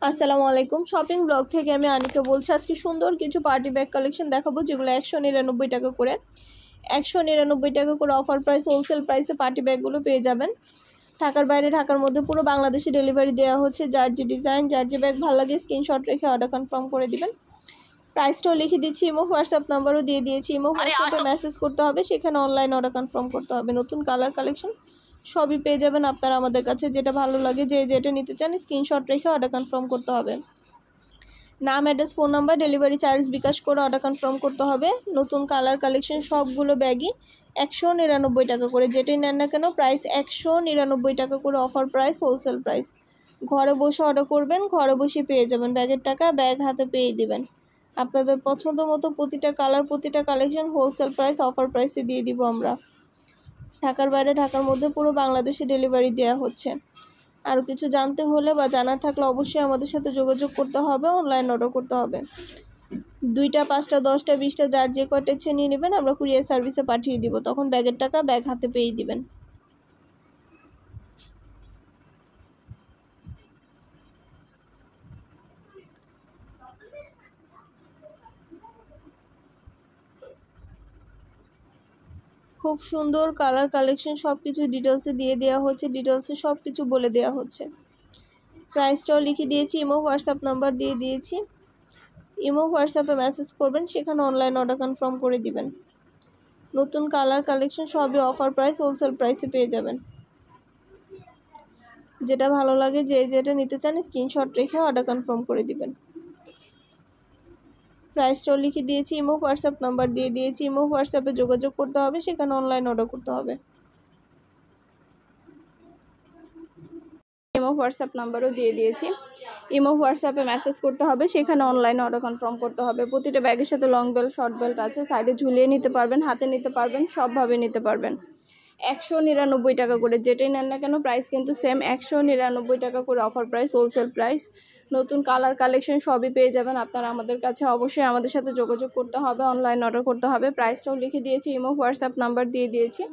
আসসালামু আলাইকুম। Shopping blog থেকে আমি আনিকা বলছি। আজকে সুন্দর কিছু পার্টি ব্যাগ কালেকশন দেখাবো, যেগুলো 199 টাকা করে। 199 টাকা করে অফার প্রাইস, হোলসেল প্রাইসে পার্টি ব্যাগগুলো পেয়ে যাবেন। ঢাকার বাইরে, ঢাকার মধ্যে পুরো বাংলাদেশে ডেলিভারি দেওয়া হচ্ছে। যার যে ডিজাইন, যার যে ব্যাগ ভালো লাগে স্ক্রিনশট রেখে অর্ডার কনফার্ম করে দিবেন। প্রাইসটাও লিখে দিচ্ছি, ইমো হোয়াটসঅ্যাপ নাম্বারও দিয়ে দিয়েছি। ইমো হোয়াটসঅ্যাপে মেসেজ করতে হবে, সেখানে অনলাইন অর্ডার কনফার্ম করতে হবে। নতুন কালার কালেকশন সবই পেয়ে যাবেন আপনারা আমাদের কাছে। যেটা ভালো লাগে, যেটা নিতে চান স্ক্রিনশট রেখে অর্ডার কনফার্ম করতে হবে। নাম, address, phone number, delivery charge bKash করে অর্ডার কনফার্ম করতে হবে। নতুন কালার কালেকশন সবগুলো ব্যাগই 199 টাকা করে। যেটাই নেন না কেন প্রাইস 199 টাকা করে অফার প্রাইস, হোলসেল প্রাইস। ঘরে বসে অর্ডার করবেন, ঘরে বসে পেয়ে যাবেন। ব্যাগের টাকা ব্যাগ হাতে পেয়ে দিবেন। আপনাদের পছন্দ মতো প্রতিটা কালার, প্রতিটা কালেকশন হোলসেল প্রাইস, অফার প্রাইসে দিয়ে দিব আমরা। ঢাকার বাইরে, ঢাকার মধ্যে পুরো বাংলাদেশে ডেলিভারি দেওয়া হচ্ছে। আরও কিছু জানতে হলে বা জানার থাকলে অবশ্যই আমাদের সাথে যোগাযোগ করতে হবে, অনলাইন অর্ডার করতে হবে। 2টা, 5টা, 10টা, 20টা যার যে কয়টা ইচ্ছে নিয়ে নেবেন, আমরা কুরিয়ার সার্ভিসে পাঠিয়ে দিব। তখন ব্যাগের টাকা ব্যাগ হাতে পেয়ে দিবেন। খুব সুন্দর কালার কালেকশন, সব কিছু ডিটেলসে দিয়ে দেওয়া হচ্ছে, ডিটেলসে সব কিছু বলে দেওয়া হচ্ছে। প্রাইসটাও লিখে দিয়েছি, ইমো হোয়াটসঅ্যাপ নাম্বার দিয়ে দিয়েছি। ইমো হোয়াটসঅ্যাপে মেসেজ করবেন, সেখানে অনলাইন অর্ডার কনফার্ম করে দিবেন। নতুন কালার কালেকশন সবই অফার প্রাইস, হোলসেল প্রাইসে পেয়ে যাবেন। যেটা ভালো লাগে, যেটা নিতে চান স্ক্রিনশট রেখে অর্ডার কনফার্ম করে দিবেন। প্রাইসটাও লিখে দিয়েছি, ইমো হোয়াটসঅ্যাপ নাম্বার দিয়ে দিয়েছি। ইমো হোয়াটসঅ্যাপে যোগাযোগ করতে হবে, সেখানে অনলাইন অর্ডার করতে হবে। ইমো হোয়াটসঅ্যাপ নাম্বারও দিয়ে দিয়েছি। ইমো হোয়াটসঅ্যাপে মেসেজ করতে হবে, সেখানে অনলাইন অর্ডার কনফার্ম করতে হবে। প্রতিটা ব্যাগের সাথে লং বেল্ট, শর্ট বেল্ট আছে। সাইডে ঝুলিয়ে নিতে পারবেন, হাতে নিতে পারবেন, সবভাবে নিতে পারবেন। 199 টাকা করে। যেটাই নেন না কেন প্রাইস কিন্তু সেম, 199 টাকা করে অফার প্রাইস, হোলসেল প্রাইস। নতুন কালার কালেকশন সবই পেয়ে যাবেন আপনারা আমাদের কাছে। অবশ্যই আমাদের সাথে যোগাযোগ করতে হবে, অনলাইন অর্ডার করতে হবে। প্রাইসটাও লিখে দিয়েছি, ইমো হোয়াটসঅ্যাপ নাম্বার দিয়ে দিয়েছি।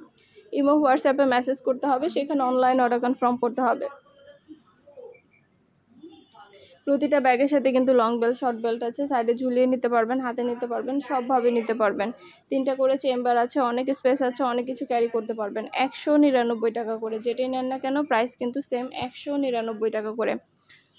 ইমো হোয়াটসঅ্যাপে মেসেজ করতে হবে, সেখানে অনলাইন অর্ডার কনফার্ম করতে হবে। প্রতিটা ব্যাগের সাথে কিন্তু লং বেল্ট, শর্ট বেল্ট আছে। সাইডে ঝুলিয়ে নিতে পারবেন, হাতে নিতে পারবেন, সবভাবে নিতে পারবেন। 3টা করে চেম্বার আছে, অনেক স্পেস আছে, অনেক কিছু ক্যারি করতে পারবেন। 199 টাকা করে। যেটাই নেন না কেন প্রাইস কিন্তু সেম, 199 টাকা করে।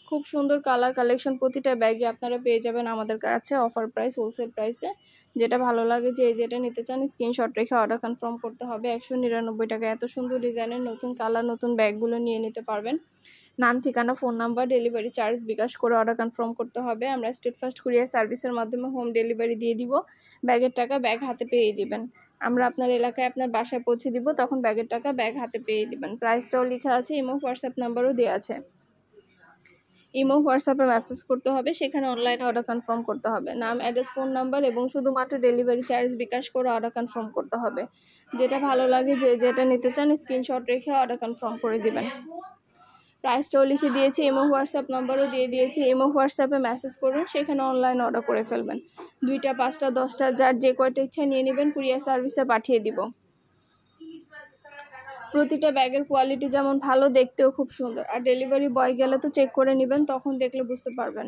খুব সুন্দর কালার কালেকশন প্রতিটা ব্যাগে আপনারা পেয়ে যাবেন আমাদের কাছে অফার প্রাইস, হোলসেল প্রাইসে। যেটা ভালো লাগে, যেটা নিতে চান স্ক্রিনশট রেখে অর্ডার কনফার্ম করতে হবে। 199 টাকা এত সুন্দর ডিজাইনের নতুন কালার, নতুন ব্যাগগুলো নিয়ে নিতে পারবেন। নাম, ঠিকানা, phone number, delivery charge bKash করে অর্ডার কনফার্ম করতে হবে। আমরা স্টেট ফার্স্ট কুরিয়ার সার্ভিসের মাধ্যমে হোম ডেলিভারি দিয়ে দিব। ব্যাগের টাকা ব্যাগ হাতে পেয়ে দিবেন। আমরা আপনার এলাকায় আপনার বাসায় পৌঁছে দিব, তখন ব্যাগের টাকা ব্যাগ হাতে পেয়ে দিবেন। প্রাইসটাও লেখা আছে, ইমো হোয়াটসঅ্যাপ নাম্বারও দেওয়া আছে। ইমো হোয়াটসঅ্যাপে মেসেজ করতে হবে, সেখানে অনলাইনে অর্ডার কনফার্ম করতে হবে। নাম, অ্যাড্রেস, ফোন নাম্বার এবং শুধুমাত্র ডেলিভারি চার্জ বিকাশ করে অর্ডার কনফার্ম করতে হবে। যেটা ভালো লাগে, যেটা নিতে চান স্ক্রিনশট রেখে অর্ডার কনফার্ম করে দিবেন। প্রাইসটাও লিখে দিয়েছি, ইমো হোয়াটসঅ্যাপ নাম্বারও দিয়ে দিয়েছি। ইমো হোয়াটসঅ্যাপে মেসেজ করুন, সেখানে অনলাইন অর্ডার করে ফেলবেন। 2টা, 5টা, 10টা যার যে কয়টা ইচ্ছা নিয়ে নেবেন, কুরিয়ার সার্ভিসে পাঠিয়ে দিব। প্রতিটা ব্যাগের কোয়ালিটি যেমন ভালো, দেখতেও খুব সুন্দর। আর ডেলিভারি বয় গেলে তো চেক করে নেবেন, তখন দেখলে বুঝতে পারবেন।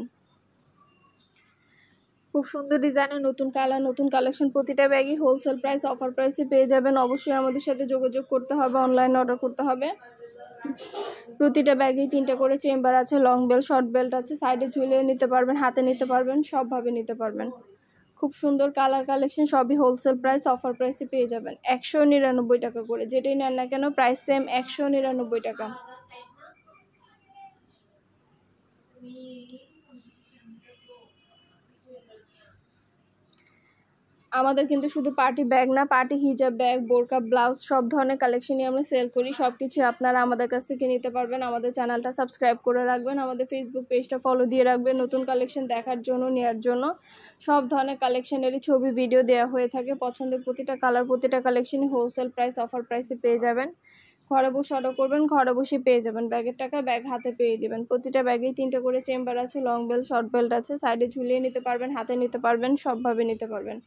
খুব সুন্দর ডিজাইনের নতুন কালার, নতুন কালেকশন প্রতিটা ব্যাগই হোলসেল প্রাইস, অফার প্রাইসে পেয়ে যাবেন। অবশ্যই আমাদের সাথে যোগাযোগ করতে হবে, অনলাইন অর্ডার করতে হবে। প্রতিটা ব্যাগেই 3টা করে চেম্বার আছে, লং বেল্ট, শর্ট বেল্ট আছে। সাইডে ঝুলিয়ে নিতে পারবেন, হাতে নিতে পারবেন, সবভাবে নিতে পারবেন। খুব সুন্দর কালার কালেকশন সবই হোলসেল প্রাইস, অফার প্রাইসে পেয়ে যাবেন। 199 টাকা করে। যেটাই নেন না কেন প্রাইস সেম, 199 টাকা। আমাদের কিন্তু শুধু পার্টি ব্যাগ না, পার্টি হিজাব ব্যাগ, বোরকা, ব্লাউজ সব ধরনের কালেকশনই আমরা সেল করি। সব কিছু আপনারা আমাদের কাছ থেকে নিতে পারবেন। আমাদের চ্যানেলটা সাবস্ক্রাইব করে রাখবেন, আমাদের ফেসবুক পেজটা ফলো দিয়ে রাখবেন নতুন কালেকশন দেখার জন্য, নেওয়ার জন্য। সব ধরনের কালেকশনেরই ছবি, ভিডিও দেওয়া হয়ে থাকে। পছন্দের প্রতিটা কালার, প্রতিটা কালেকশনই হোলসেল প্রাইস, অফার প্রাইসে পেয়ে যাবেন। ঘরে বসে অর্ডার করবেন, ঘরে বসে পেয়ে যাবেন। ব্যাগের টাকা ব্যাগ হাতে পেয়ে দেবেন। প্রতিটা ব্যাগেই 3টা করে চেম্বার আছে, লং বেল্ট, শর্ট বেল্ট আছে। সাইডে ঝুলিয়ে নিতে পারবেন, হাতে নিতে পারবেন, সবভাবে নিতে পারবেন।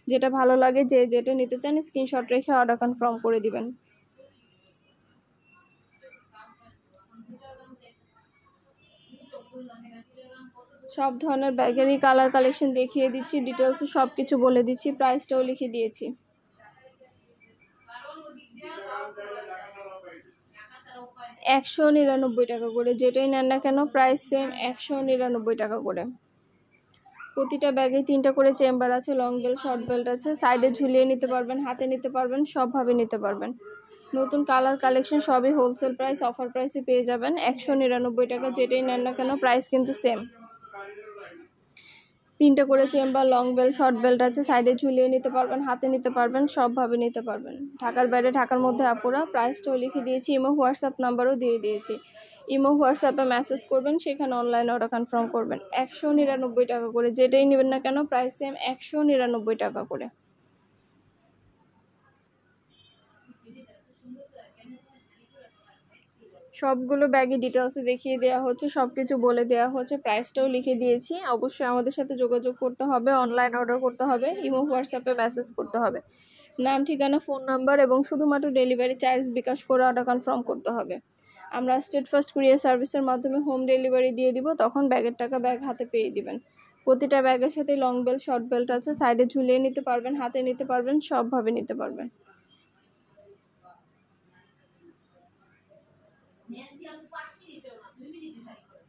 যেটা ভালো লাগে, যেটা নিতে চান স্ক্রিনশট রেখে অর্ডার কনফার্ম করে দিবেন। সব ধরনের ব্যাগেরই কালার কালেকশন দেখিয়ে দিচ্ছি, ডিটেলসে সব কিছু বলে দিচ্ছি, প্রাইসটাও লিখে দিয়েছি। 199 টাকা করে, যেটাই নেন না কেন প্রাইস সেম 199 টাকা করে। প্রতিটা ব্যাগে 3টা করে চেম্বার আছে, লং বেল্ট শর্ট বেল্ট আছে, সাইডে ঝুলিয়ে নিতে পারবেন, হাতে নিতে পারবেন, সবভাবে নিতে পারবেন। নতুন কালার কালেকশন সবই হোলসেল প্রাইস অফার প্রাইসে পেয়ে যাবেন 199 টাকা, যেটাই নেন না কেন প্রাইস কিন্তু সেম। 3টা করে chamber, long belt short belt আছে, সাইডে ঝুলিয়ে নিতে পারবেন, হাতে নিতে পারবেন, সবভাবে নিতে পারবেন। ঢাকার বাইরে, ঢাকার মধ্যে আপুরা, প্রাইসটাও লিখে দিয়েছি, ইমো হোয়াটসঅ্যাপ নাম্বারও দিয়ে দিয়েছি। ইমো হোয়াটসঅ্যাপে মেসেজ করবেন, সেখানে অনলাইনে অর্ডার কনফার্ম করবেন। 199 টাকা করে, যেটাই নেবেন না কেন প্রাইস সেম 199 টাকা করে। সবগুলো ব্যাগে ডিটেলসে দেখিয়ে দেওয়া হচ্ছে, সব কিছু বলে দেওয়া হচ্ছে, প্রাইসটাও লিখে দিয়েছি। অবশ্যই আমাদের সাথে যোগাযোগ করতে হবে, অনলাইন অর্ডার করতে হবে, ইমো হোয়াটসঅ্যাপে মেসেজ করতে হবে। নাম, ঠিকানা, ফোন নাম্বার এবং শুধুমাত্র ডেলিভারি চার্জ বিকাশ করে অর্ডার কনফার্ম করতে হবে। আমরা স্টেট ফার্স্ট কুরিয়ার সার্ভিসের মাধ্যমে হোম ডেলিভারি দিয়ে দিব, তখন ব্যাগের টাকা ব্যাগ হাতে পেয়ে দিবেন। প্রতিটা ব্যাগের সাথে লং বেল্ট শর্ট বেল্ট আছে, সাইডে ঝুলিয়ে নিতে পারবেন, হাতে নিতে পারবেন, সবভাবে নিতে পারবেন। ন্যান্সি আপু 5 মিনিটেও না 2 মিনিটে শাড়ি করে,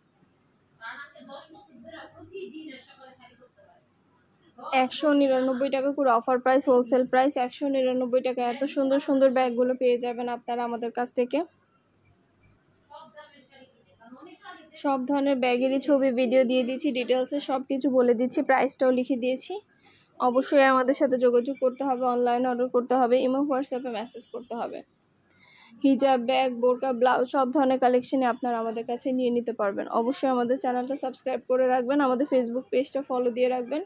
কারণ আজকে 10 বছর ধরে প্রতিদিন সকালে শাড়ি করতে পারে। 199 টাকা করে অফার প্রাইস, হোলসেল প্রাইস 199 টাকা। এত সুন্দর সুন্দর ব্যাগগুলো পেয়ে যাবেন আপনারা আমাদের কাছ থেকে। সব ধরনের ব্যাগেরই ছবি ভিডিও দিয়ে দিচ্ছি, ডিটেলসে সব কিছু বলে দিচ্ছি, প্রাইসটাও লিখে দিয়েছি। অবশ্যই আমাদের সাথে যোগাযোগ করতে হবে, অনলাইন অর্ডার করতে হবে, ইমো হোয়াটসঅ্যাপে মেসেজ করতে হবে। হিজাব, ব্যাগ, বোরকা, ব্লাউজ সব ধরনের কালেকশনে আপনারা আমাদের কাছে নিয়ে নিতে পারবেন। অবশ্যই আমাদের চ্যানেলটা সাবস্ক্রাইব করে রাখবেন, আমাদের ফেসবুক পেজটা ফলো দিয়ে রাখবেন,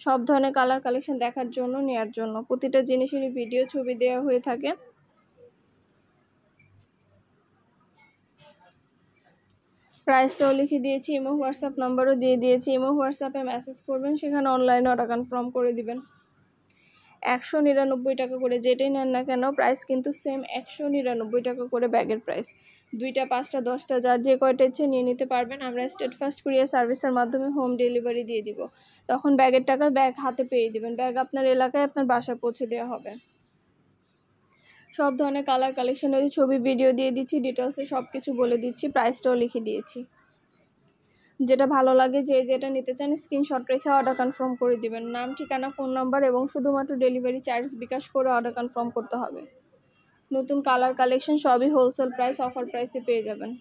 সব ধরনের কালার কালেকশন দেখার জন্য, নেওয়ার জন্য। প্রতিটা জিনিসেরই ভিডিও ছবি দেওয়া হয়ে থাকে। প্রাইসটাও লিখে দিয়েছি, ইমো হোয়াটসঅ্যাপ নাম্বারও দিয়ে দিয়েছি। ইমো হোয়াটসঅ্যাপে মেসেজ করবেন, সেখানে অনলাইনে অর্ডার কনফার্ম করে দিবেন। 199 টাকা করে, যেটাই নেন না কেন প্রাইস কিন্তু সেম 199 টাকা করে ব্যাগের প্রাইস। 2টা, 5টা, 10টা, যার যে কয়টা ইচ্ছে নিয়ে নিতে পারবেন। আমরা স্টেট ফার্স্ট কুরিয়ার সার্ভিসের মাধ্যমে হোম ডেলিভারি দিয়ে দিব, তখন ব্যাগের টাকা ব্যাগ হাতে পেয়ে দিবেন। ব্যাগ আপনার এলাকায় আপনার বাসায় পৌঁছে দেওয়া হবে। সব ধরনের কালার কালেকশনের ছবি ভিডিও দিয়ে দিচ্ছি, ডিটেলসে সব কিছু বলে দিচ্ছি, প্রাইসটাও লিখে দিয়েছি। যেটা ভালো লাগে, যে যেটা নিতে চান স্ক্রিনশট রেখে অর্ডার কনফার্ম করে দিবেন। নাম, ঠিকানা, ফোন নাম্বার এবং শুধুমাত্র ডেলিভারি চার্জ বিকাশ করে অর্ডার কনফার্ম করতে হবে। নতুন কালার কালেকশন সবই হোলসেল প্রাইস অফার প্রাইসে পেয়ে যাবেন।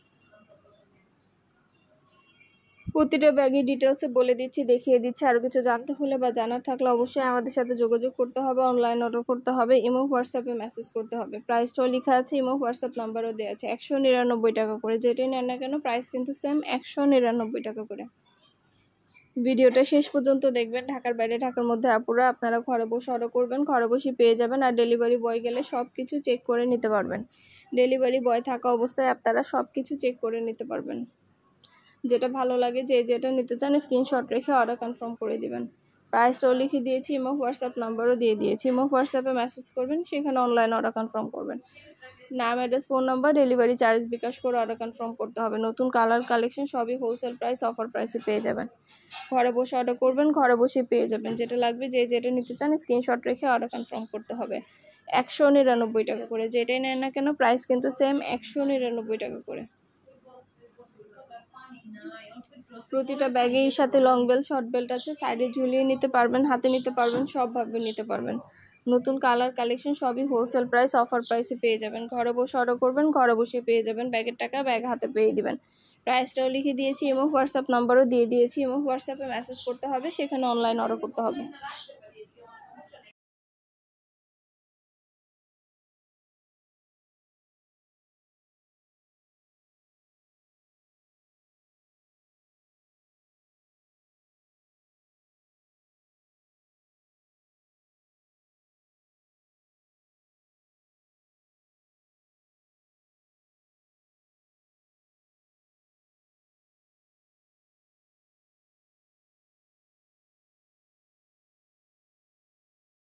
প্রতিটা ব্যাগে ডিটেলসে বলে দিচ্ছি, দেখিয়ে দিচ্ছি। আরও কিছু জানতে হলে বা জানার থাকলে অবশ্যই আমাদের সাথে যোগাযোগ করতে হবে, অনলাইন অর্ডার করতে হবে, ইমো হোয়াটসঅ্যাপে মেসেজ করতে হবে। প্রাইসটাও লেখা আছে, ইমো হোয়াটসঅ্যাপ নাম্বারও দেওয়া আছে। 199 টাকা করে, যেটাই নেন না কেন প্রাইস কিন্তু সেম 199 টাকা করে। ভিডিওটা শেষ পর্যন্ত দেখবেন। ঢাকার বাইরে, ঢাকার মধ্যে আপুরা, আপনারা ঘরে বসে অর্ডার করবেন, ঘরে বসে পেয়ে যাবেন। আর ডেলিভারি বয় গেলে সব কিছু চেক করে নিতে পারবেন। ডেলিভারি বয় থাকা অবস্থায় আপনারা সব কিছু চেক করে নিতে পারবেন। যেটা ভালো লাগে, যে যেটা নিতে চান স্ক্রিনশট রেখে অর্ডার কনফার্ম করে দিবেন। প্রাইসটাও লিখে দিয়েছি, ইমো হোয়াটসঅ্যাপ নাম্বারও দিয়ে দিয়েছি। ইমো হোয়াটসঅ্যাপে মেসেজ করবেন, সেখানে অনলাইন অর্ডার কনফার্ম করবেন। নাম, address, phone number, delivery charge bKash করে অর্ডার কনফার্ম করতে হবে। নতুন কালার কালেকশন সবই হোলসেল প্রাইস অফার প্রাইসে পেয়ে যাবেন। ঘরে বসে অর্ডার করবেন, ঘরে বসে পেয়ে যাবেন। যেটা লাগবে, যে যেটা নিতে চান স্ক্রিনশট রেখে অর্ডার কনফার্ম করতে হবে। 199 টাকা করে, যেটাই নেন না কেন প্রাইস কিন্তু সেম 199 টাকা করে। প্রতিটা ব্যাগের সাথে লং বেল্ট শর্ট বেল্ট আছে, সাইডে ঝুলিয়ে নিতে পারবেন, হাতে নিতে পারবেন, সবভাবে নিতে পারবেন। নতুন কালার কালেকশন সবই হোলসেল প্রাইস অফার প্রাইসে পেয়ে যাবেন। ঘরে বসে অর্ডার করবেন, ঘরে বসে পেয়ে যাবেন। ব্যাগের টাকা ব্যাগ হাতে পেয়ে দিবেন। প্রাইসটাও লিখে দিয়েছি, ইমো হোয়াটসঅ্যাপ নাম্বারও দিয়ে দিয়েছি। ইমো হোয়াটসঅ্যাপে মেসেজ করতে হবে, সেখানে অনলাইন অর্ডার করতে হবে।